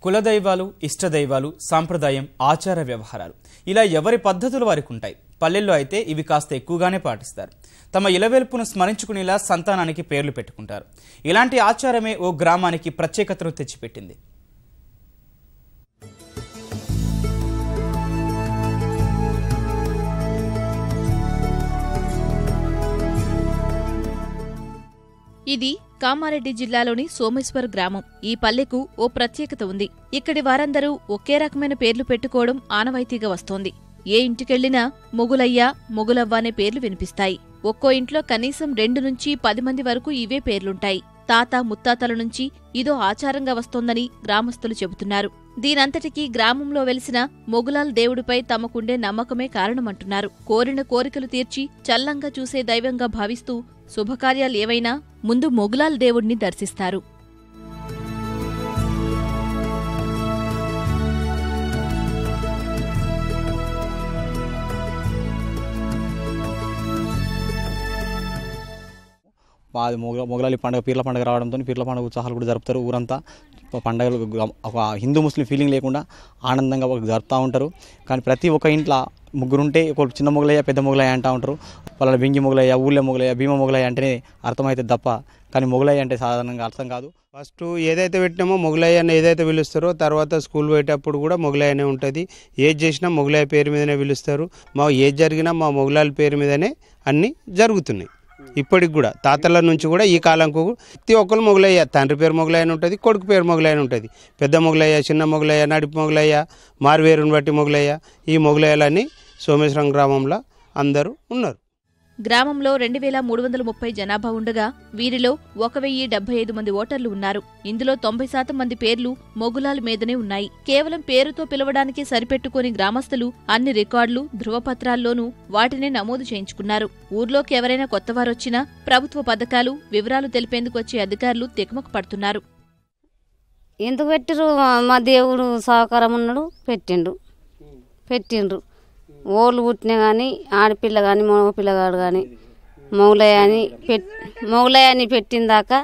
కులదైవాలు, ఇష్టదైవాలు, సాంప్రదాయం, ఆచార వ్యవహారాలు ఇలా ఎవరి పద్ధతులు వారికి ఉంటాయి. పల్లెల్లో అయితే ఇవి కాస్త ఎక్కువగానే పాటిస్తారు. తమ ఇలవేల్పును స్మరించుకునేలా సంతానానికి పేర్లు పెట్టుకుంటారు. ఇలాంటి ఆచారమే ఓ గ్రామానికి ప్రత్యేకతను తెచ్చిపెట్టింది. ఇది కామారెడ్డి జిల్లాలోని సోమేశ్వర్ గ్రామం. ఈ పల్లెకు ఓ ప్రత్యేకత ఉంది. ఇక్కడి వారందరూ ఒకే రకమైన పేర్లు పెట్టుకోవడం ఆనవాయితీగా వస్తోంది. ఏ ఇంటికెళ్లినా మొగులయ్య, మొగులవ్వ అనే పేర్లు వినిపిస్తాయి. ఒక్కో ఇంట్లో కనీసం 2 నుంచి 10 మంది వరకు ఇవే పేర్లుంటాయి. తాత ముత్తాతల నుంచి ఇదో ఆచారంగా వస్తోందని గ్రామస్తులు చెబుతున్నారు. దీనంతటికీ గ్రామంలో వెలిసిన మొగులాల్ దేవుడిపై తమకుండే నమ్మకమే కారణమంటున్నారు. కోరిన కోరికలు తీర్చి చల్లంగా చూసే దైవంగా భావిస్తూ శుభకార్యాలేవైనా ముందు మొగులాల్ దేవుడిని దర్శిస్తారు. మొగలాలి పండుగ, పీర్ల పండుగ రావడంతో పీర్ల పండుగ ఉత్సాహాలు కూడా జరుపుతారు. ఊరంతా పండుగలు ఒక హిందూ ముస్లిం ఫీలింగ్ లేకుండా ఆనందంగా జరుపుతూ ఉంటారు. కానీ ప్రతి ఒక్క ఇంట్లో ముగ్గురుంటే ఒక చిన్న మొగలయ్య, పెద్ద మొగలయ్య అంటూ ఉంటారు. వాళ్ళ బెంగి మొగలయ్య, ఊళ్ళో మొగలయ్య, భీమ మొగలయ్య అంటేనే అర్థమైతే తప్ప కానీ మొగలయ్య అంటే సాధారణంగా అర్థం కాదు. ఫస్ట్ ఏదైతే పెట్టినామో మొగలయ్య అని ఏదైతే పిలుస్తారో తర్వాత స్కూల్ పోయేటప్పుడు కూడా మొగలయ్యనే ఉంటుంది. ఏది చేసినా మొగలయ్య పేరు మీదనే పిలుస్తారు. ఏది జరిగినా మా మొగలాల పేరు మీదనే అన్నీ జరుగుతున్నాయి. ఇప్పటికి కూడా తాతల నుంచి కూడా ఈ కాలంకు ప్రతి ఒక్కరు మొగలయ్య, తండ్రి పేరు మొగలయ్య అని ఉంటుంది, కొడుకు పేరు మొగలయ్య అని ఉంటుంది. పెద్ద మొగలయ్య, చిన్న మొగలయ్య, నడిపి మొగలయ్య, మారువేరుని బట్టి మొగలయ్య, ఈ మొగలయ్యలని సోమేశ్వరం గ్రామంలో అందరూ ఉన్నారు. గ్రామంలో 2330 జనాభా ఉండగా వీరిలో 1075 మంది ఓటర్లు ఉన్నారు. ఇందులో 90% మంది పేర్లు మొగులాల మీదనే ఉన్నాయి. కేవలం పేరుతో పిలవడానికి సరిపెట్టుకోని గ్రామస్తులు అన్ని రికార్డులు, ధృవపత్రాల్లోనూ వాటినే నమోదు చేయించుకున్నారు. ఊర్లోకి ఎవరైనా కొత్తవారొచ్చినా ప్రభుత్వ పథకాలు, వివరాలు తెలిపేందుకు వచ్చే అధికారులు తికమక పడుతున్నారు. ఎందుకు పెట్టిరు? మా దేవుడు సహకారం ఉన్నాడు, పెట్టిండ్రు. ఓళ్ళు పుట్టినా కానీ ఆడపిల్ల కానీ మగ పిల్లగాడు కానీ మొగలయ్య అని పెట్టిందాకా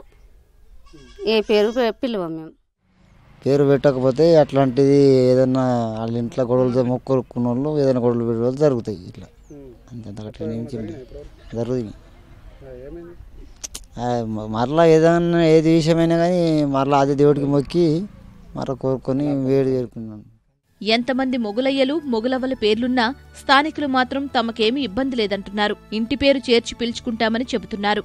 ఏ పేరు పిలవం. మేము పేరు పెట్టకపోతే అట్లాంటిది ఏదన్నా వాళ్ళ ఇంట్లో గొడవలతో మొక్కుకున్న వాళ్ళు ఏదైనా గొడవలు పెట్టే వాళ్ళు జరుగుతాయి. ఇట్లా జరుగుతుంది. మరలా ఏదైనా ఏది విషయమైనా కానీ మరలా అదే దేవుడికి మొక్కి మరలా కోరుకొని వేడి చేరుకున్నాను. ఎంతమంది మొగులయ్యలు, మొగులవ్వల పేర్లున్నా స్థానికులు మాత్రం తమకేమీ ఇబ్బంది లేదంటున్నారు. ఇంటి పేరు చేర్చి పిలుచుకుంటామని చెబుతున్నారు.